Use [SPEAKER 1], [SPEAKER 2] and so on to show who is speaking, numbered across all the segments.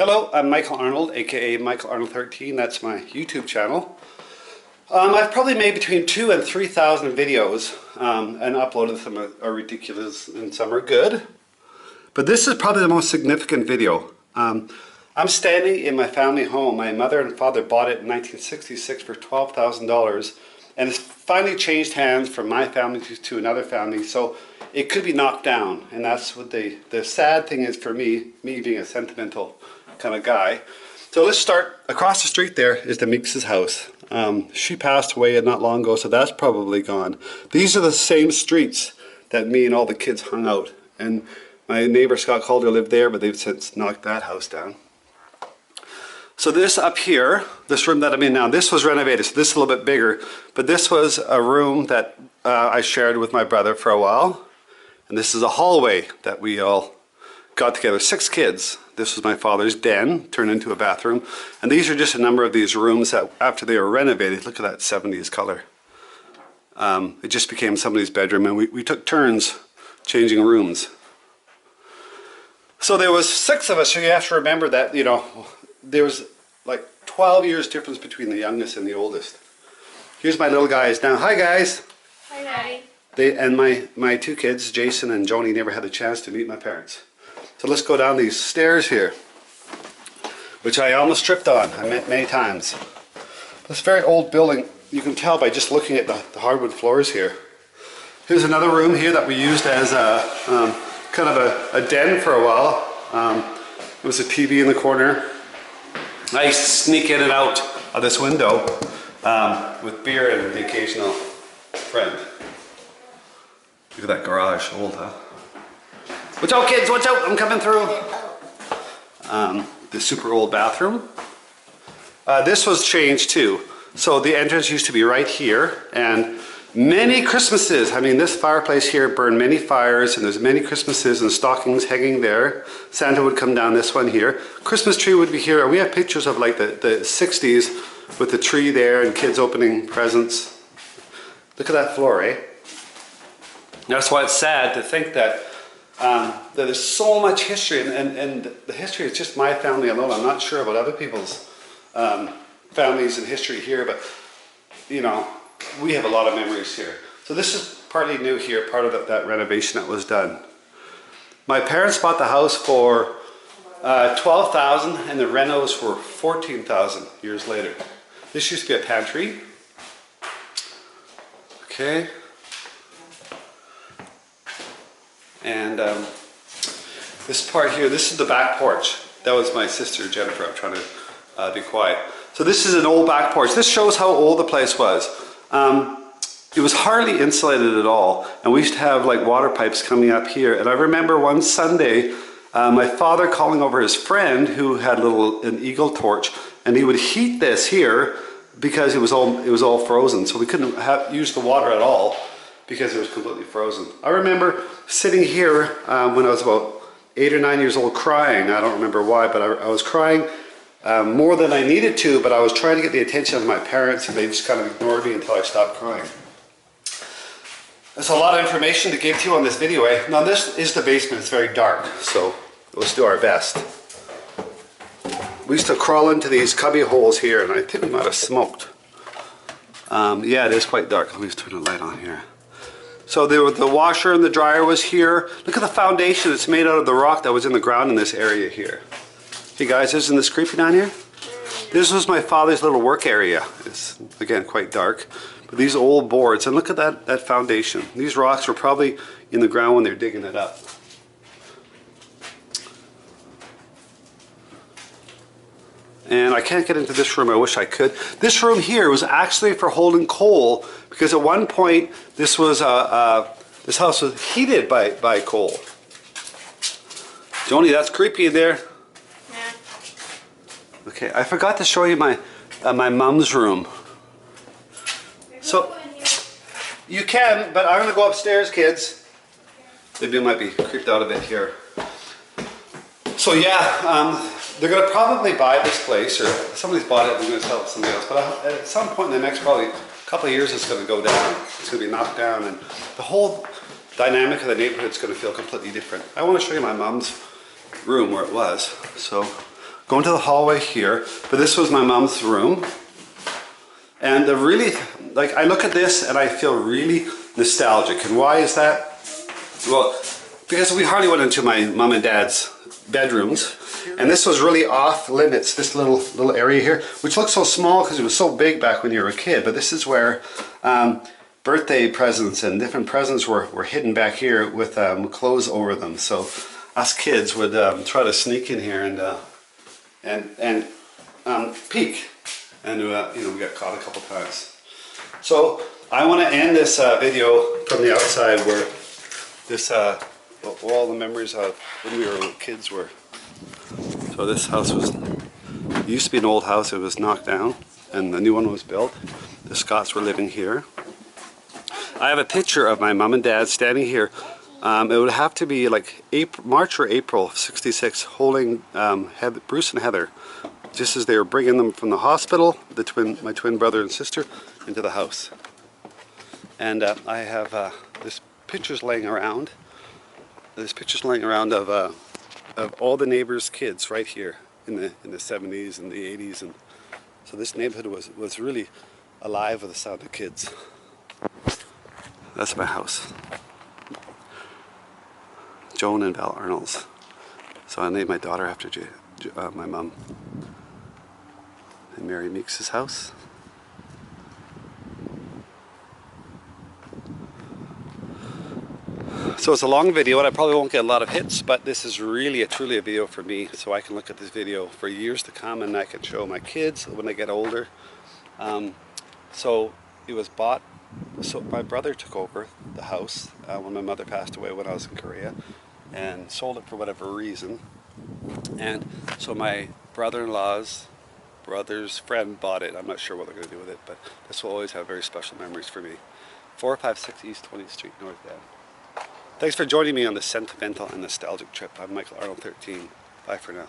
[SPEAKER 1] Hello, I'm Michael Arnold, aka Michael Arnold 13. That's my YouTube channel. I've probably made between 2,000 and 3,000 videos and uploaded. Some are ridiculous and some are good. But this is probably the most significant video. I'm standing in my family home. My mother and father bought it in 1966 for $12,000, and it's finally changed hands from my family to another family. So it could be knocked down, and that's what the sad thing is for me being a sentimental kind of guy. So let's start. Across the street there is the Meeks' house. She passed away not long ago, so that's probably gone. These are the same streets that me and all the kids hung out. And my neighbor Scott Calder lived there, but they've since knocked that house down. So this up here, this room that I'm in now, this was renovated, so this is a little bit bigger. But this was a room that I shared with my brother for a while. And this is a hallway that we all got together, 6 kids. This was my father's den, turned into a bathroom. And these are just a number of these rooms that after they were renovated, look at that 70s color. It just became somebody's bedroom, and we took turns changing rooms. So there was 6 of us, so you have to remember that, you know, there was like 12 years difference between the youngest and the oldest. Here's my little guys now. Hi guys.
[SPEAKER 2] Hi.
[SPEAKER 1] And my 2 kids, Jason and Joni, never had the chance to meet my parents. So let's go down these stairs here, which I almost tripped on. I met many times. This very old building, you can tell by just looking at the hardwood floors here. Here's another room here that we used as a kind of a den for a while. There was a TV in the corner. I used to sneak in and out of this window with beer and the occasional friend. Look at that garage, old, huh? Watch out, kids, watch out, I'm coming through. The super old bathroom. This was changed too. So the entrance used to be right here, and many Christmases, I mean, this fireplace here burned many fires, and there's many Christmases and stockings hanging there. Santa would come down this one here. Christmas tree would be here, and we have pictures of like the 60s with the tree there and kids opening presents. Look at that floor, eh? That's why it's sad to think that that there's so much history, and the history is just my family alone. I'm not sure about other people's families and history here, but you know, we have a lot of memories here. So this is partly new here, part of that renovation that was done. My parents bought the house for $12,000, and the renos were $14,000 years later. This used to be a pantry. Okay. And this part here, this is the back porch. That was my sister Jennifer. I'm trying to be quiet. So this is an old back porch. This shows how old the place was. It was hardly insulated at all, and we used to have like water pipes coming up here. And I remember one Sunday, my father calling over his friend who had an eagle torch, and he would heat this here because it was all frozen. So we couldn't use the water at all, because it was completely frozen. I remember sitting here when I was about 8 or 9 years old crying. I don't remember why, but I was crying more than I needed to, but I was trying to get the attention of my parents, and they just kind of ignored me until I stopped crying. There's a lot of information to give to you on this video. Eh? Now this is the basement. It's very dark, so let's do our best. We used to crawl into these cubby holes here, and I think we might have smoked. Yeah, it is quite dark. Let me just turn the light on here. So the washer and the dryer was here. Look at the foundation. It's made out of the rock that was in the ground in this area here. Hey guys, isn't this creepy down here? This was my father's little work area. It's, again, quite dark. But these old boards, and look at that foundation. These rocks were probably in the ground when they were digging it up. And I can't get into this room. I wish I could. This room here was actually for holding coal, because at one point this was this house was heated by coal. Joni, that's creepy in there.
[SPEAKER 2] Yeah.
[SPEAKER 1] Okay, I forgot to show you my mom's room. So you can, but I'm gonna go upstairs, kids. Maybe I might be creeped out a bit here. So yeah, they're going to probably buy this place, or somebody's bought it and they're going to sell it to somebody else. But at some point in the next probably couple of years, it's going to go down. It's going to be knocked down, and the whole dynamic of the neighborhood is going to feel completely different. I want to show you my mom's room where it was. So go into the hallway here. But this was my mom's room. And the really, like, I look at this and I feel really nostalgic. And why is that? Well, because we hardly went into my mom and dad's bedrooms. And this was really off limits, this little area here, which looks so small because it was so big back when you were a kid. But this is where birthday presents and different presents were hidden back here with clothes over them. So us kids would try to sneak in here and peek. And you know, we got caught a couple times. So I want to end this video from the outside where this all the memories of when we were kids were. So this house used to be an old house. It was knocked down and the new one was built. The Scots were living here. I have a picture of my mom and dad standing here. It would have to be like March or April of '66, holding Bruce and Heather, just as they were bringing them from the hospital, my twin brother and sister, into the house. And I have this pictures laying around. There's pictures laying around of all the neighbors' kids right here in the 70s and the 80s, and so this neighborhood was really alive with the sound of kids. That's my house. Joan and Val Arnold's. So I named my daughter after my mom. And Mary Meeks' house. So it's a long video and I probably won't get a lot of hits, but this is really truly a video for me, so I can look at this video for years to come and I can show my kids when they get older. So it was bought, so my brother took over the house when my mother passed away when I was in Korea, and sold it for whatever reason. And so my brother-in-law's brother's friend bought it. I'm not sure what they're going to do with it, but this will always have very special memories for me. 456 East 20th Street, North End. Thanks for joining me on this sentimental and nostalgic trip. I'm Michael Arnold 13. Bye for now.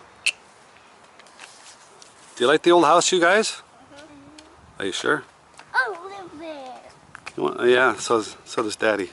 [SPEAKER 1] Do you like the old house, you guys? Are you sure?
[SPEAKER 2] Oh, live there.
[SPEAKER 1] Yeah, so does Daddy.